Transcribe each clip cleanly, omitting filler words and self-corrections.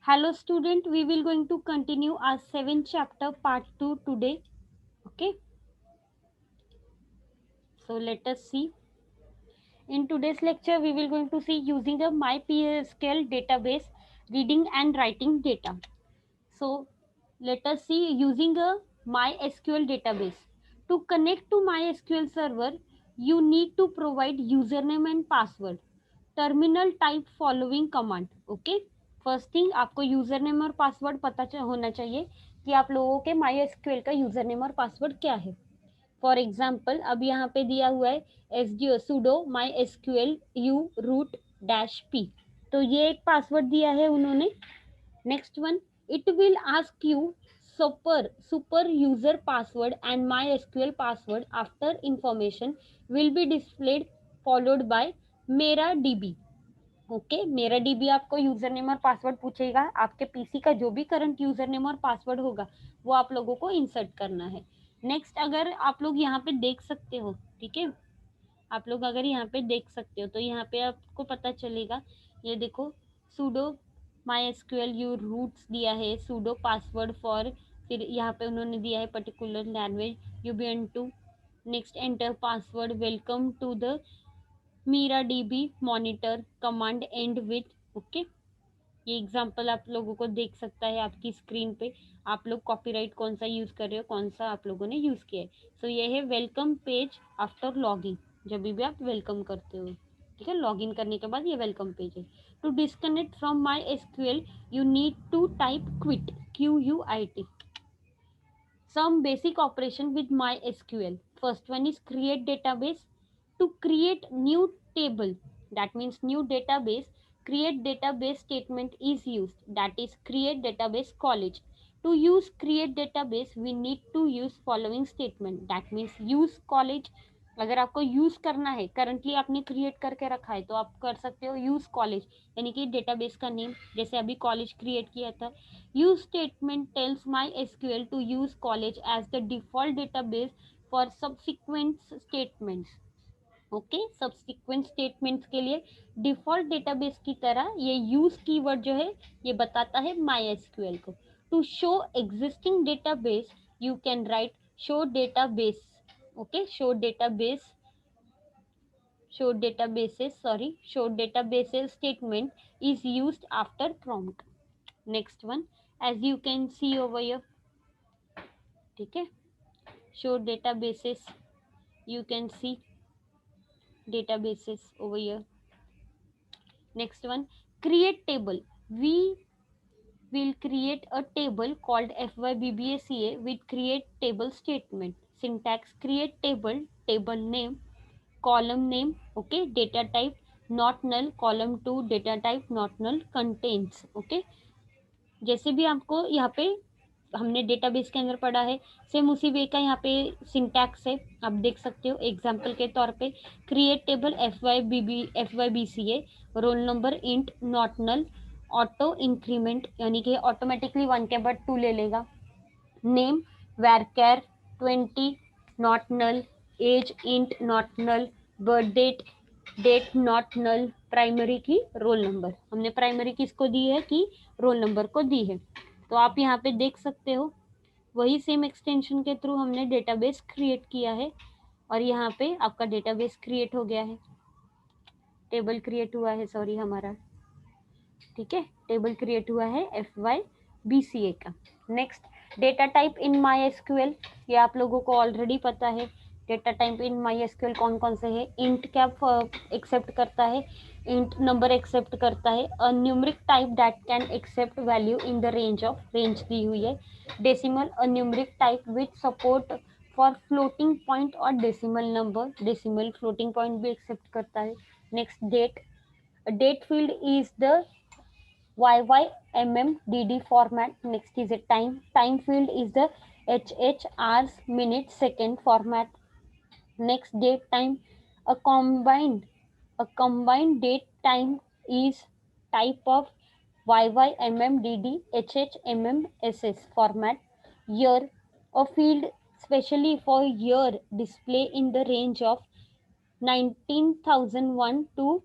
Hello student, we will going to continue our seventh chapter part 2 today. Okay, so let us see. In today's lecture, we will going to see using a MySQL database, reading and writing data. So let us see using a MySQL database. To connect to MySQL server, you need to provide username and password. Terminal type following command. Okay, first thing आपको user name और password पता होना चाहिए कि आप लोगों के my SQL का यूजर नेम और पासवर्ड क्या है. फॉर एग्जाम्पल अब यहाँ पे दिया हुआ है S D O sudo my SQL U root dash P. तो ये एक पासवर्ड दिया है उन्होंने. Next one, it will ask you super user password and my SQL password after information will be displayed followed by Maria DB. Okay, Maria DB आपको user name और password पूछेगा. आपके पीसी का जो भी करंट यूजर नेम और password होगा वो आप लोगों को इंसर्ट करना है. नेक्स्ट, अगर आप लोग यहाँ पे देख सकते हो, ठीक है, आप लोग अगर यहाँ पे देख सकते हो तो यहाँ पे आपको पता चलेगा. ये देखो, sudo my SQL U roots दिया है, सुडो पासवर्ड फॉर, फिर यहाँ पे उन्होंने दिया है particular language ubuntu. Next, enter password, welcome to the Maria DB monitor command and with. Okay, ये एग्जांपल आप लोगों को देख सकता है आपकी स्क्रीन पे. आप लोग कॉपीराइट कौन सा यूज कर रहे हो, कौन सा आप लोगों ने यूज किया है. सो ये है वेलकम पेज आफ्टर लॉगिंग, जब भी आप वेलकम करते हो. ठीक है, लॉगिन करने के बाद ये वेलकम पेज है. To disconnect from my SQL you need to type quit, QUIT. Some basic operation with MySQL. First one is create database. To create new table, that means new database, create database statement is used. That is create database college. To use create database, we need to use following statement. That means use college. अगर आपको use करना है, currently आपने create करके रखा है तो आप कर सकते हो यूज कॉलेज, यानी कि डेटाबेस का नेम. जैसे अभी कॉलेज क्रिएट किया था. Use statement tells MySQL to use college as the default database for subsequent statements. Okay, subsequent statements के लिए डिफॉल्ट डेटाबेस की तरह ये यूज कीवर्ड जो है ये बताता है MySQL को. To show existing database you can write show database. Okay, show databases statement is used after prompt. Next one, as you can see over here, ठीक है, show databases, you can see databases over here. Next one, create table. We will create a table called FYBBACA with create table statement. Syntax: create table, table name, column name, okay, data type not null, column 2 data type not null, contains. okay, जैसे भी आपको यहाँ पे हमने database के अंदर पढ़ा है, सेम उसी वे का यहाँ पे सिंटैक्स है. आप देख सकते हो एग्जांपल के तौर पे, create table FYBCA, roll number int not null, auto increment यानी कि ऑटोमेटिकली 1 के बाद 2 ले लेगा, name varchar 20 not null, age int not null, birth date not null, primary key roll number. हमने प्राइमरी किसको दी है कि रोल नंबर को दी है. तो आप यहाँ पे देख सकते हो वही सेम एक्सटेंशन के थ्रू हमने डेटाबेस क्रिएट किया है और यहाँ पे आपका डेटाबेस क्रिएट हो गया है, टेबल क्रिएट हुआ है, सॉरी हमारा, ठीक है, टेबल क्रिएट हुआ है FYBCA का. Next, data type in MySQL, ये आप लोगों को ऑलरेडी पता है. डेटा टाइप इन MySQL कौन कौन से है. इंट क्या एक्सेप्ट करता है, इंट नंबर एक्सेप्ट करता है. A numeric type that can accept value in the range of, range दी हुई है. Decimal, a numeric type with support for floating point और decimal number, decimal floating point भी एक्सेप्ट करता है. Next, date, date field is the YYMMDD format. Next is a time. Time field is the HH, hours, minute, second format. Next, date time. A combined a combined date time is type of YYMMDD HHMMSS format. Year, a field specially for year display in the range of 19,001 to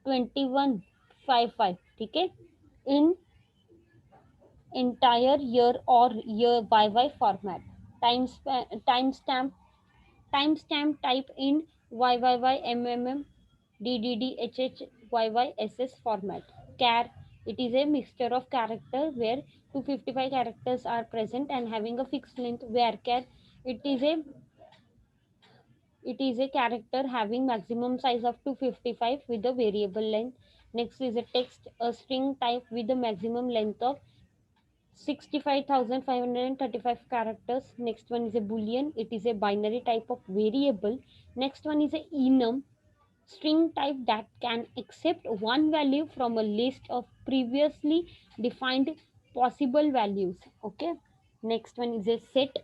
2155. ठीक है, इन entire year or year YY format. Timestamp timestamp type in YYYMMM DDDHHYYSS format. Char, it is a mixture of character where 255 characters are present and having a fixed length. Varchar, it is a it is a character having maximum size of 255 with a variable length. Next is a text, a string type with a maximum length of 65,535 characters. Next one is a boolean, it is a binary type of variable. Next one is a enum, string type that can accept one value from a list of previously defined possible values. Okay. Next one is a set,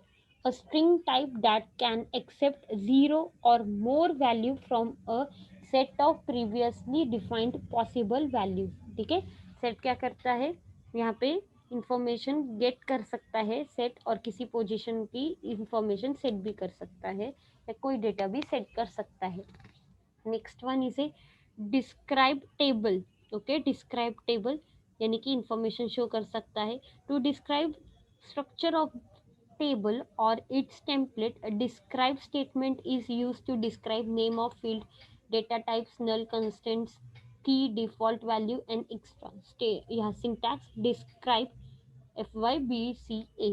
a string type that can accept zero or more value from a set of previously defined possible values. ठीक है, set क्या करता है, यहाँ पे information gate कर सकता है सेट, और किसी पोजीशन की इंफॉर्मेशन सेट भी कर सकता है, या कोई डेटा भी सेट कर सकता है. Next one is a describe table. Okay, describe table यानी कि इंफॉर्मेशन शो कर सकता है. To describe structure of table or its template, a describe statement is used to describe name of field, data types, null constants, key, default value and extra. Yeah, syntax describe FYBCA.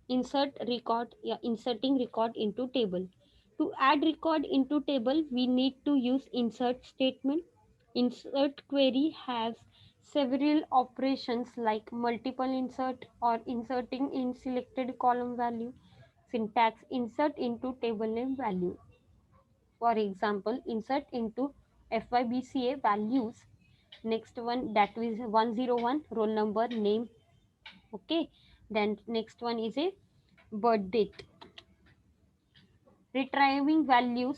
Insert record, yeah, inserting record into table. To add record into table, we need to use insert statement. Insert query has several operations like multiple insert or inserting in selected column value. Syntax insert into table name value. For example, insert into FYBCA values. Next one, that is 101, roll number, name. Okay, then next one is a birth date. Retrieving values,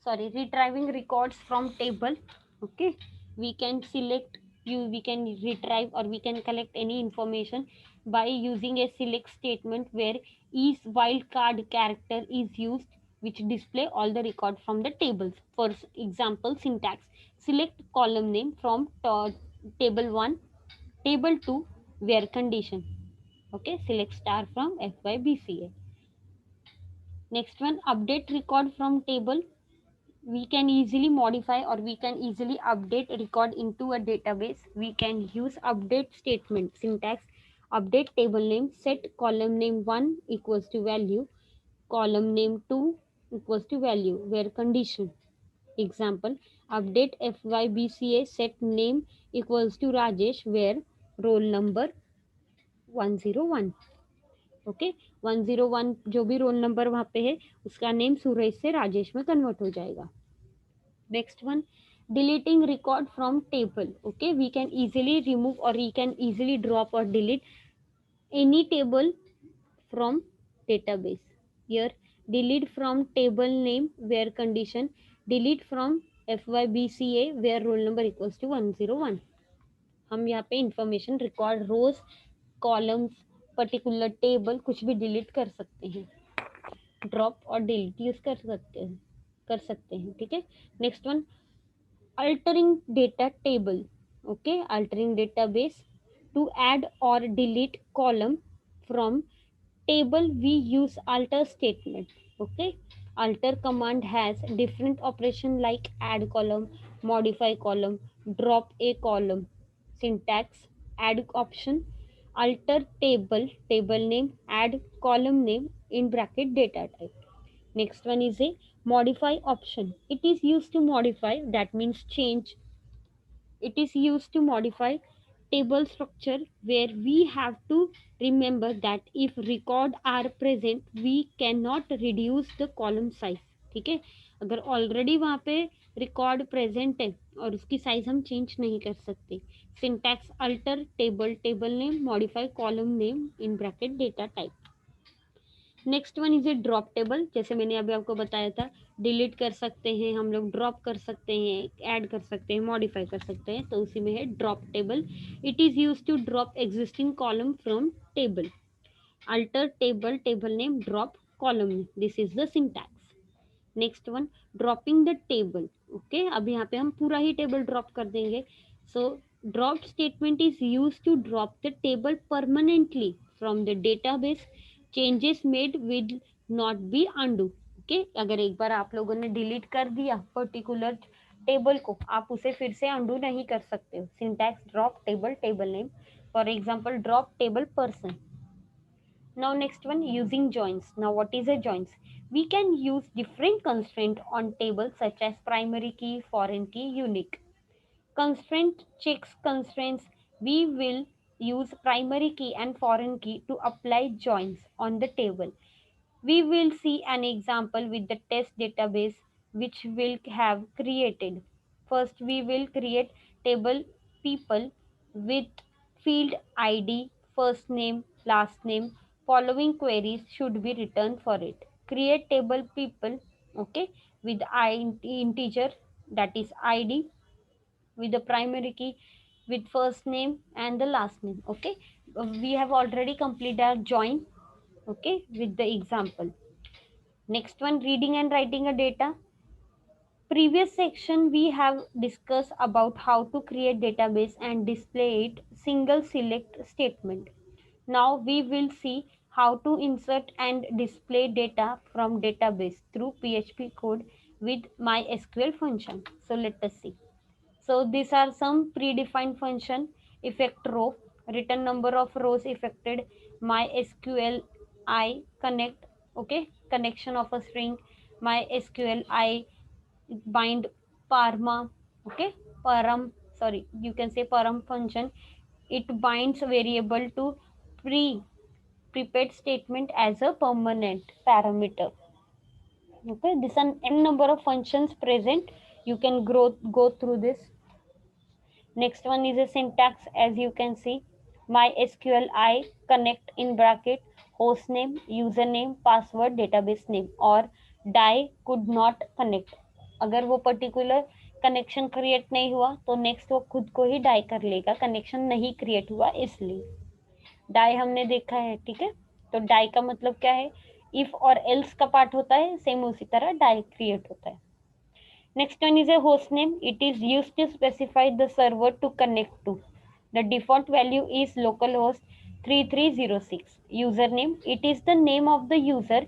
sorry, retrieving records from table. Okay, we can select you, we can retrieve or we can collect any information by using a select statement where each wildcard character is used, which display all the record from the tables. For example, syntax select column name from table 1, table 2, where condition. Okay, select star from FYBCA. Next one, update record from table. We can easily modify or we can easily update record into a database. We can use update statement. Syntax update table name, set column name 1 equals to value, column name 2 equals to value, where condition. Example, update FYBCA set name equals to Rajesh, where roll number 101. Okay, 101 जो भी roll number वहाँ पे है उसका name सूरज से राजेश में convert हो जाएगा. Next one, deleting record from table. Okay, we can easily remove और वी कैन इजीली ड्रॉप और delete any table from database. Here delete from table name where condition, delete from FYBCA where roll number equals to 101. हम यहाँ पे information record रोज, columns, particular table कुछ भी delete कर सकते हैं, ड्रॉप और डिलीट यूज कर सकते हैं. ठीक है. Next one, altering data table. Okay, altering database. To add or delete column from table we use alter statement. Okay, alter command has different operation like add column, modify column, drop a column. Syntax add option, alter table, table name, add column name in bracket data type. Next one is a modify option. It is used to modify, that means change. It is used to modify table structure where we have to remember that if record are present we cannot reduce the column size. ठीक है, अगर already वहाँ पे record present है और उसकी size हम change नहीं कर सकते. Syntax alter table, table name, modify column name in bracket data type. Next one is A drop table. जैसे मैंने अभी आपको बताया था, डिलीट कर सकते हैं हम लोग, ड्रॉप कर सकते हैं, ऐड कर सकते हैं, मॉडिफाई कर सकते हैं, तो उसी में है drop table. It is use to drop existing column from table. Alter table, table name, drop column name, this is the syntax. Next one, dropping the table. Okay, अब यहाँ पे हम पूरा ही टेबल ड्रॉप कर देंगे. सो Drop statement is used to drop the table permanently from the database. Changes made will not be undo. Okay, अगर एक बार आप लोगों ने डिलीट कर दिया पर्टिकुलर टेबल को, आप उसे फिर से अंडू नहीं कर सकते हो. Syntax drop table, table name. For example drop table person. Now next one, using joins. Now what is a joins? We can use different constraint on tables such as primary key, foreign key, unique. Constraint checks constraints. We will use primary key and foreign key to apply joins on the table. We will see an example with the test database which will have created. First, we will create table people with field ID, first name, last name. Following queries should be returned for it. Create table people, okay, with integer, that is ID, with the primary key, with first name and the last name. Okay, we have already completed our join, okay, with the example. Next one, reading and writing a data. Previous section we have discussed about how to create database and display it single select statement. Now we will see how to insert and display data from database through PHP code with MySQL function. So let us see. So these are some predefined function. Effect row, return number of rows affected, MySQL I connect, okay, connection of a string, MySQL I bind parma, okay, param, sorry, you can say param function. It binds variable to pre prepared statement as a permanent parameter. Okay, this is an n number of functions present. You can go through this. Next one is a syntax, as you can see. MySQL I connect in bracket host name, username, password, database name, और die could not connect. अगर वो particular connection create नहीं हुआ तो next वो खुद को ही die कर लेगा, कनेक्शन नहीं क्रिएट हुआ इसलिए. डाई हमने देखा है, ठीक है. तो डाई का मतलब क्या है? इफ और एल्स का पार्ट होता है, सेम उसी तरह डाई क्रिएट होता है. Next one is a host name. It is used to specify the server to connect to. The default value is localhost 3306. Username. It is the name of the user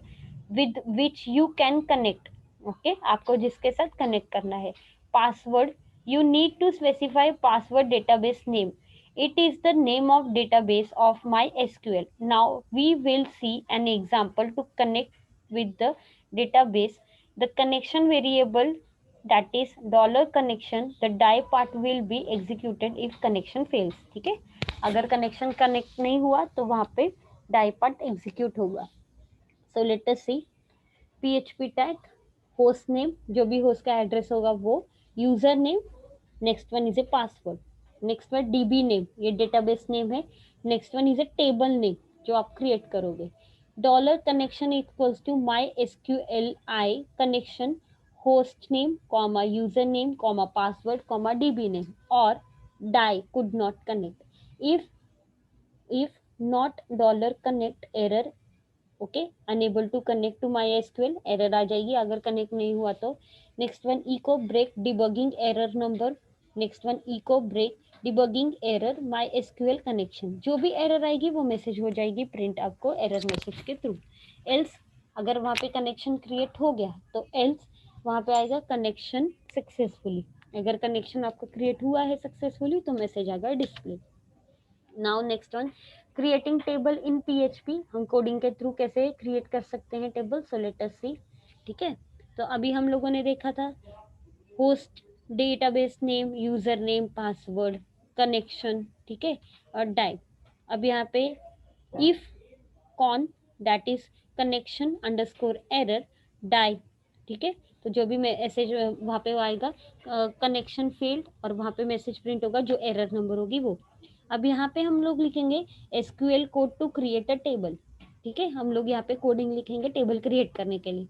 with which you can connect. Okay, आपको जिसके साथ connect करना है. Password. You need to specify password database name. It is the name of database of MySQL. Now we will see an example to connect with the database. The connection variable, that is dollar connection, the die part will be executed if connection fails. ठीक है, अगर connection connect नहीं हुआ तो वहां पे die part execute होगा. So let us see. PHP tag, host name, जो भी होस्ट का एड्रेस होगा वो, user name, next one is a password, next one DB name, ये डेटाबेस नेम है. Next one is a table name जो आप क्रिएट करोगे. Dollar connection equals to my SQL I connection host name comma username comma password comma db name, or die could not connect. If not dollar connect error, okay, unable to connect to my SQL, error आ जाएगी अगर connect नहीं हुआ तो. Next one, echo break debugging error number. Next one, echo break debugging error MySQL connection. जो भी error आएगी वो मैसेज हो जाएगी प्रिंट आपको एरर मैसेज के थ्रू. एल्स, अगर वहाँ पे कनेक्शन क्रिएट हो गया तो एल्स वहाँ पे आएगा कनेक्शन सक्सेसफुली. अगर कनेक्शन आपका क्रिएट हुआ है सक्सेसफुली तो मैसेज आएगा display. Now next one, creating table इन पीएचपी. हम कोडिंग के थ्रू कैसे क्रिएट कर सकते हैं टेबल. सो लेट अस सी. ठीक है, तो अभी हम लोगों ने देखा था host, database name, user name, password, connection, ठीक है, और डाई. अब यहाँ पे if con, that is connection underscore error die. ठीक है, तो जो भी मैसेज वहाँ पे आएगा कनेक्शन फेल्ड, और वहाँ पे मैसेज प्रिंट होगा जो एरर नंबर होगी वो. अब यहाँ पे हम लोग लिखेंगे SQL code to create a table. ठीक है, हम लोग यहाँ पे कोडिंग लिखेंगे टेबल क्रिएट करने के लिए.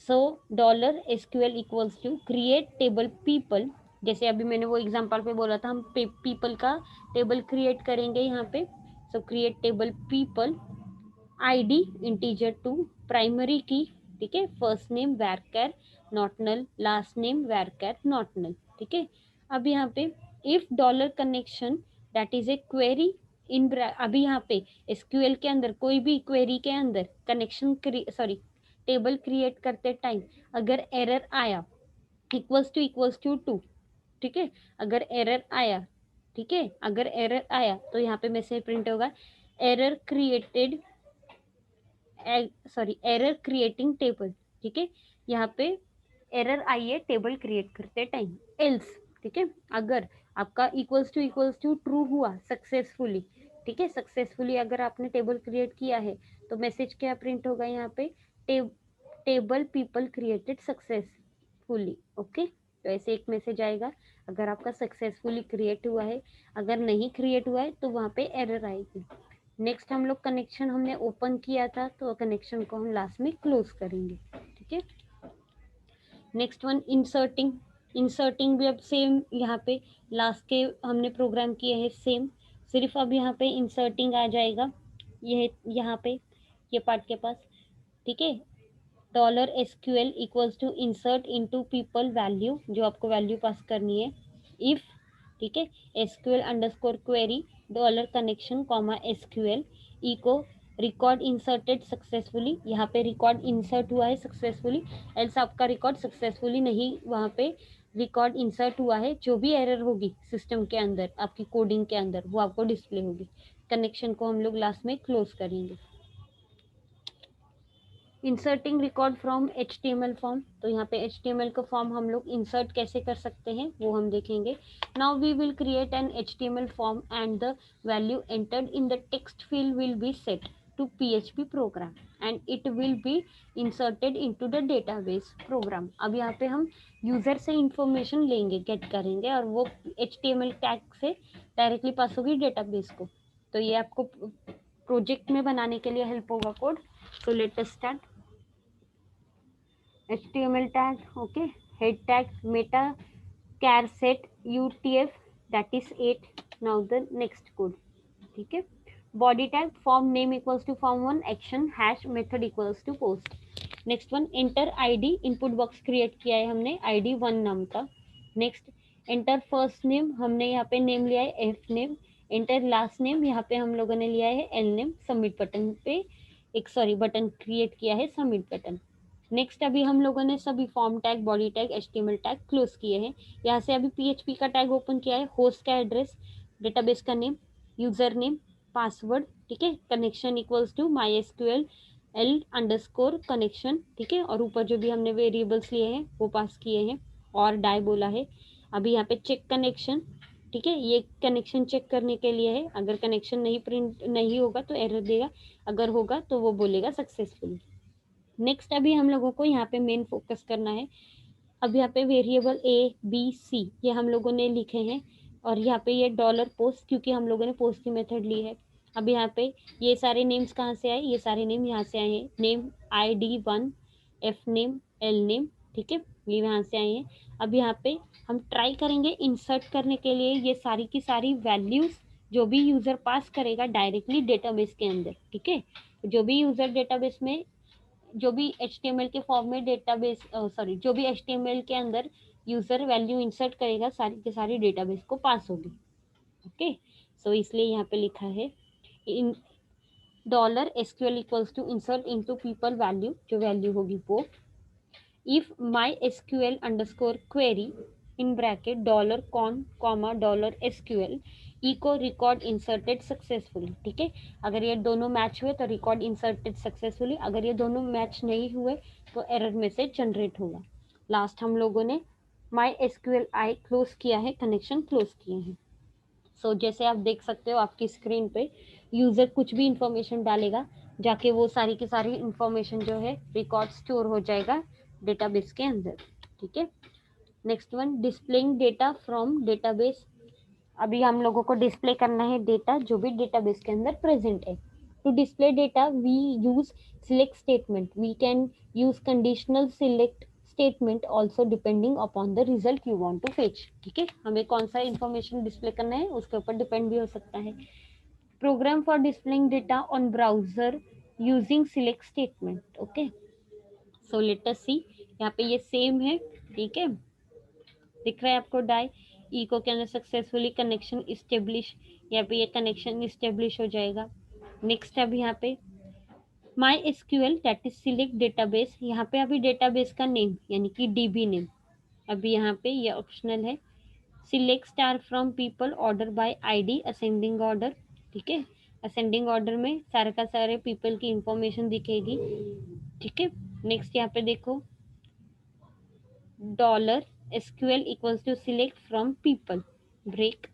So dollar SQL equals to create table people. जैसे अभी मैंने वो एग्जांपल पे बोला था, हम पीपल का टेबल क्रिएट करेंगे यहाँ पे. So create table people, ID integer two, primary key, ठीक है, first name varchar not null, last name varchar not null. ठीक है, अब यहाँ पे if dollar connection that is a query in, अभी यहाँ पे एसक्यूएल के अंदर कोई भी क्वेरी के अंदर कनेक्शन सॉरी टेबल क्रिएट करते टाइम अगर एरर आया इक्वल्स टू टू, ठीक है, अगर एरर आया, ठीक है, अगर एरर आया तो यहाँ पे मैसेज प्रिंट होगा error created, sorry error creating table, ठीक है, यहाँ पे एरर आई है टेबल क्रिएट करते टाइम। एल्स, ठीक है, अगर आपका इक्वल्स टू ट्रू हुआ सक्सेसफुली, ठीक है, सक्सेसफुली अगर आपने टेबल क्रिएट किया है तो मैसेज क्या प्रिंट होगा यहाँ पे table people created successfully. Okay, तो ऐसे एक मैसेज आएगा अगर आपका सक्सेसफुली क्रिएट हुआ है, अगर नहीं क्रिएट हुआ है तो वहाँ पे एरर आएगी। नेक्स्ट हम लोग कनेक्शन हमने ओपन किया था तो कनेक्शन को हम लास्ट में क्लोज करेंगे, ठीक है। नेक्स्ट वन इंसर्टिंग, इंसर्टिंग भी अब सेम यहाँ पे लास्ट के हमने प्रोग्राम किए हैं सेम, सिर्फ अब यहाँ पे इंसर्टिंग आ जाएगा, ये यहाँ पे ये पार्ट के पास, ठीक है। Dollar SQL equals to insert into people value, जो आपको वैल्यू पास करनी है, इफ, ठीक है, SQL underscore query dollar connection comma SQL echo record inserted successfully, यहाँ पे रिकॉर्ड इंसर्ट हुआ है सक्सेसफुली, एल्स आपका रिकॉर्ड सक्सेसफुली नहीं, वहाँ पे रिकॉर्ड इंसर्ट हुआ है, जो भी एरर होगी सिस्टम के अंदर आपकी कोडिंग के अंदर वो आपको डिस्प्ले होगी। कनेक्शन को हम लोग लास्ट में क्लोज करेंगे। Inserting record from HTML form, तो यहाँ पे HTML का फॉर्म हम लोग इंसर्ट कैसे कर सकते हैं वो हम देखेंगे। Now we will create an HTML form and the value entered in the text field will be set to PHP program and it will be inserted into the database program. अब यहाँ पे हम यूजर से information लेंगे, gate करेंगे और वो HTML tag से डायरेक्टली पास होगी डेटाबेस को। तो ये आपको प्रोजेक्ट में बनाने के लिए हेल्प होगा code. So let us start. HTML tag, okay, head tag meta char set utf, that is 8. Now the next code, ठीक है। body tag form name equals to form1 action hash method equals to post। next one enter id, input box create किया है हमने, id 1 नाम का। next enter first name, हमने यहाँ पे नेम लिया है f name। enter last name, यहाँ पे हम लोगों ने लिया है l name। सबमिट बटन पे एक बटन क्रिएट किया है, सबमिट बटन। नेक्स्ट अभी हम लोगों ने सभी form tag, body tag, HTML tag close किए हैं। यहाँ से अभी PHP का टैग ओपन किया है, होस्ट का एड्रेस, डेटाबेस का नेम, यूजर नेम, पासवर्ड, ठीक है, connection equals to MySQL L underscore connection, ठीक है, और ऊपर जो भी हमने वेरिएबल्स लिए हैं वो पास किए हैं और डाई बोला है। अभी यहाँ पे चेक कनेक्शन, ठीक है, ये कनेक्शन चेक करने के लिए है, अगर कनेक्शन नहीं प्रिंट नहीं होगा तो एरर देगा, अगर होगा तो वो बोलेगा सक्सेसफुल। नेक्स्ट अभी हम लोगों को यहाँ पे मेन फोकस करना है। अब यहाँ पे वेरिएबल ABC ये हम लोगों ने लिखे हैं और यहाँ पे ये डॉलर पोस्ट, क्योंकि हम लोगों ने पोस्ट की मेथड ली है। अब यहाँ पे ये सारे नेम्स कहाँ से आए, ये सारे नेम यहाँ से आए हैं, name ID1 F name L name, ठीक है, ये यहाँ से आए हैं। अब यहाँ पे हम ट्राई करेंगे इंसर्ट करने के लिए ये सारी की सारी वैल्यूज जो भी यूजर पास करेगा डायरेक्टली डेटाबेस के अंदर, ठीक है, जो भी यूजर डेटाबेस में जो भी HTML के फॉर्म में डेटाबेस सॉरी जो भी HTML के अंदर यूजर वैल्यू इंसर्ट करेगा सारी के सारी डेटाबेस को पास होगी। ओके, सो इसलिए यहाँ पे लिखा है इन dollar SQL equals to insert into people value, जो वैल्यू होगी वो if MySQL underscore query in bracket dollar con comma dollar SQL echo record inserted successfully, ठीक है, अगर ये दोनों मैच हुए तो रिकॉर्ड इंसर्टेड सक्सेसफुली, अगर ये दोनों मैच नहीं हुए तो एरर मैसेज जनरेट होगा। लास्ट हम लोगों ने MySQL आई क्लोज किया है, कनेक्शन क्लोज किए हैं। सो जैसे आप देख सकते हो आपकी स्क्रीन पे यूजर कुछ भी इंफॉर्मेशन डालेगा जाके वो सारी की सारी इंफॉर्मेशन जो है रिकॉर्ड स्टोर हो जाएगा डेटाबेस के अंदर, ठीक है। Next one displaying data from database, अभी हम लोगों को डिस्प्ले करना है डेटा जो भी डेटाबेस के अंदर प्रेजेंट है। To display data we use select statement, we can use conditional select statement also depending upon the result you want to fetch, ठीक है, हमें कौन सा इंफॉर्मेशन डिस्प्ले करना है उसके ऊपर डिपेंड भी हो सकता है। Program for displaying data on browser using select statement, okay, so let us see, यहाँ पे ये सेम है, ठीक है, दिख रहा है आपको डाई, इको के अंदर सक्सेसफुली कनेक्शन इस्टेब्लिश, यहाँ पे ये कनेक्शन इस्टेब्लिश हो जाएगा। नेक्स्ट अब यहाँ पे my SQL that is select database, यहाँ पे अभी डेटाबेस का नेम यानी कि डीबी नेम अभी यहाँ पे ये ऑप्शनल है। Select star from people order by ID ascending order, ठीक है, असेंडिंग ऑर्डर में सारे का सारे पीपल की इंफॉर्मेशन दिखेगी, ठीक है। नेक्स्ट यहाँ पे देखो dollar SQL equals to select from people break,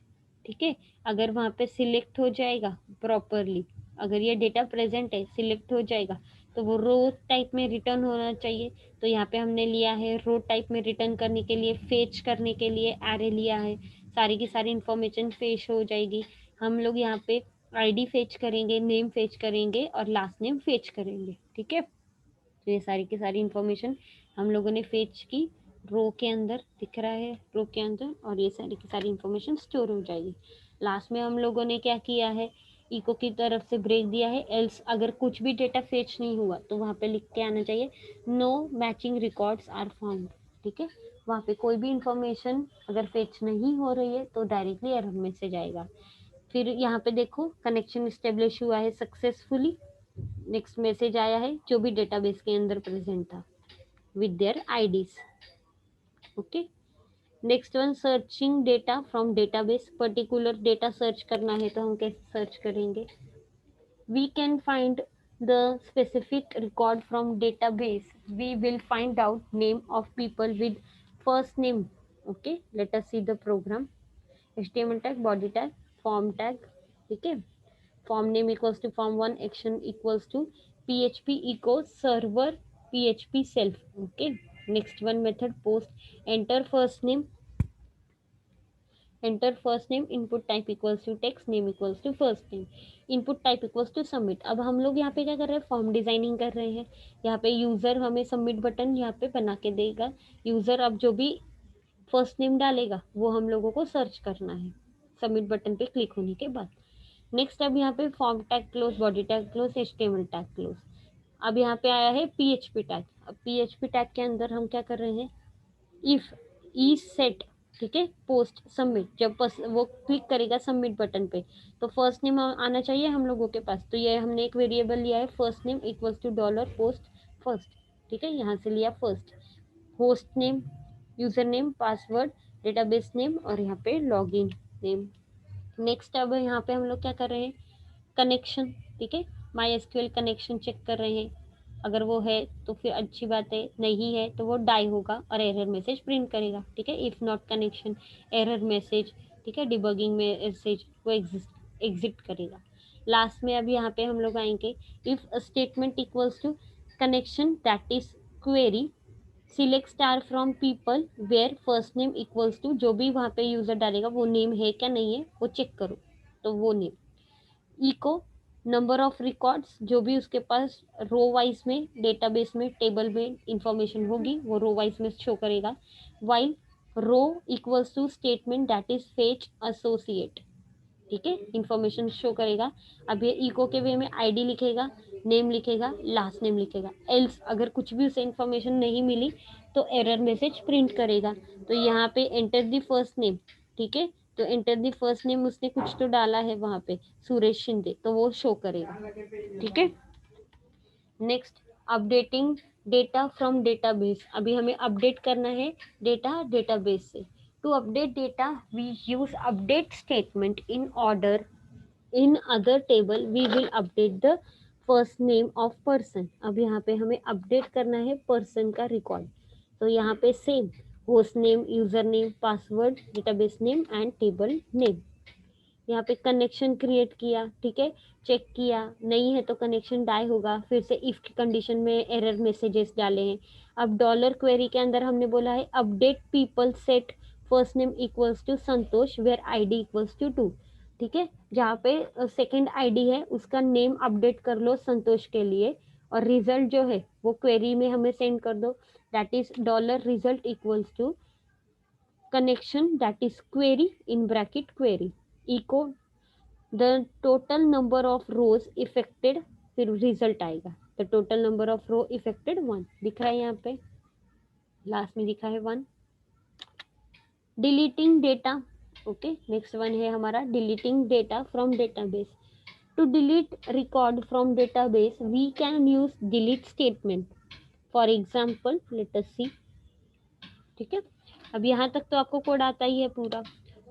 ठीक है। अगर वहाँ पे सिलेक्ट हो जाएगा प्रॉपरली, अगर ये डेटा प्रेजेंट है सिलेक्ट हो जाएगा तो वो रो टाइप में रिटर्न होना चाहिए। तो यहाँ पे हमने लिया है रो टाइप में रिटर्न करने के लिए, फेच करने के लिए एरे लिया है, सारी की सारी इंफॉर्मेशन फेच हो जाएगी। हम लोग यहाँ पे आईडी फेच करेंगे, नेम फेच करेंगे और लास्ट नेम फेच करेंगे, ठीक है। तो ये सारी की सारी इंफॉर्मेशन हम लोगों ने फेच की, रो के अंदर दिख रहा है, रो के अंदर, और ये सारी की सारी इंफॉर्मेशन स्टोर हो जाएगी। लास्ट में हम लोगों ने क्या किया है, इको की तरफ से ब्रेक दिया है, एल्स अगर कुछ भी डेटा फेच नहीं हुआ तो वहाँ पे लिख के आना चाहिए no matching records are found, ठीक है। वहाँ पे कोई भी इंफॉर्मेशन अगर फेच नहीं हो रही है तो डायरेक्टली एरर मैसेज आएगा। फिर यहाँ पे देखो कनेक्शन स्टेब्लिश हुआ है सक्सेसफुली, नेक्स्ट मैसेज आया है जो भी डेटाबेस के अंदर प्रेजेंट था with their IDs, okay. Next one searching data from database, particular data search करना है तो हम कैसे सर्च करेंगे, we can find the specific record from database, we will find out name of people with first name, okay. Let us see the program, HTML tag, body tag, form tag, ठीक है। form name equals to form1 action equals to php echo server php self, okay। next one method post, enter first name, enter first name, input type equals to text, name equals to first name, input type equals to submit। अब हम लोग यहाँ पे क्या कर रहे हैं, form designing कर रहे हैं। यहाँ पे यूजर हमें सबमिट बटन यहाँ पे बना के देगा, यूजर अब जो भी फर्स्ट नेम डालेगा वो हम लोगों को सर्च करना है सबमिट बटन पे क्लिक होने के बाद। नेक्स्ट अब यहाँ पे form tag close, body tag close, HTML tag close. अब यहाँ पे आया है PHP टैग। अब PHP टैग के अंदर हम क्या कर रहे हैं, इफ ई सेट, ठीक है, पोस्ट सबमिट, जब वो क्लिक करेगा सबमिट बटन पे तो फर्स्ट नेम आना चाहिए हम लोगों के पास। तो ये हमने एक वेरिएबल लिया है first name equals to dollar post first, ठीक है, यहाँ से लिया first, host name, user name, password, database name और यहाँ पे लॉगिन नेम। नेक्स्ट अब यहाँ पे हम लोग क्या कर रहे हैं, कनेक्शन, ठीक है, माई एसक्यूएल कनेक्शन चेक कर रहे हैं, अगर वो है तो फिर अच्छी बात है, नहीं है तो वो डाई होगा और एरर मैसेज प्रिंट करेगा, ठीक है। If not connection error message, ठीक है, डिबगिंग मैसेज वो एग्जिट करेगा। लास्ट में अब यहाँ पे हम लोग आएंगे, if statement equals to connection that is query, select star from people where first name equals to, जो भी वहाँ पे यूजर डालेगा वो नेम है क्या नहीं है वो चेक करो, तो वो name. Echo number of records, जो भी उसके पास रो वाइज में डेटाबेस में टेबल में इंफॉर्मेशन होगी वो रो वाइज में शो करेगा। While row equals to statement that is fetch associate, ठीक है, इंफॉर्मेशन शो करेगा। अब ये इको के वे में आईडी लिखेगा, नेम लिखेगा, लास्ट नेम लिखेगा, एल्स अगर कुछ भी उसे इंफॉर्मेशन नहीं मिली तो एरर मैसेज प्रिंट करेगा। तो यहाँ पे एंटर द फर्स्ट नेम, ठीक है, तो एंटर द फर्स्ट नेम उसने कुछ तो डाला है वहाँ पे सुरेश शिंदे, तो वो शो करेगा, ठीक है। Next updating data from database, अभी हमें अपडेट करना है डेटा डेटाबेस से। To update data we use update statement in order, in other table we will update the first name of person। अब यहाँ पे हमें अपडेट करना है पर्सन का रिकॉर्ड, तो यहाँ पे same host name, user name, password, database name and table name. यहाँ पे कनेक्शन क्रिएट किया, ठीक है, चेक किया, नहीं है तो कनेक्शन डाई होगा, फिर से इफ की कंडीशन में एरर मैसेजेस डाले हैं। अब डॉलर क्वेरी के अंदर हमने बोला है update people set first name equals to Santosh where ID equals to 2, ठीक है, जहाँ पे सेकंड आईडी है उसका नेम अपडेट कर लो संतोष के लिए और रिजल्ट जो है वो क्वेरी में हमें सेंड कर दो, that is dollar result equals to connection that is query in bracket query, echo the total number of rows affected, फिर रिजल्ट आएगा, the total number of row affected 1 दिख रहा है यहाँ पे, लास्ट में दिखा है 1। Deleting data, okay, next one है हमारा deleting data from database. To delete record from database we can use delete statement. For example let us see, ठीक है। अब यहाँ तक तो आपको कोड आता ही है पूरा,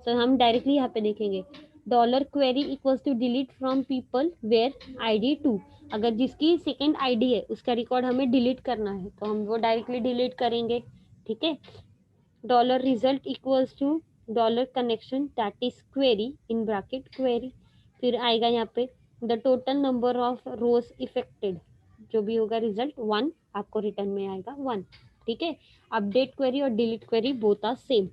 तो हम डायरेक्टली यहाँ पे देखेंगे dollar query equals to delete from people where ID 2। अगर जिसकी सेकेंड आईडी है उसका रिकॉर्ड हमें डिलीट करना है तो हम वो डायरेक्टली डिलीट करेंगे, ठीक है। Dollar result equals to dollar connection that is query in bracket query. फिर आएगा यहाँ पे the total number of rows affected, जो भी होगा रिजल्ट 1 आपको रिटर्न में आएगा 1, ठीक है। अपडेट क्वेरी और delete query both are same.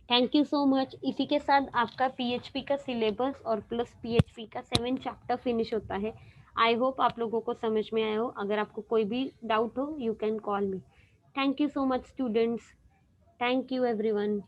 Thank you so much. इसी के साथ आपका पीएचपी का सिलेबस और प्लस पीएचपी का 7 चैप्टर फिनिश होता है। आई होप आप लोगों को समझ में आया हो। अगर आपको कोई भी डाउट हो you can call me. Thank you so much students. Thank you everyone.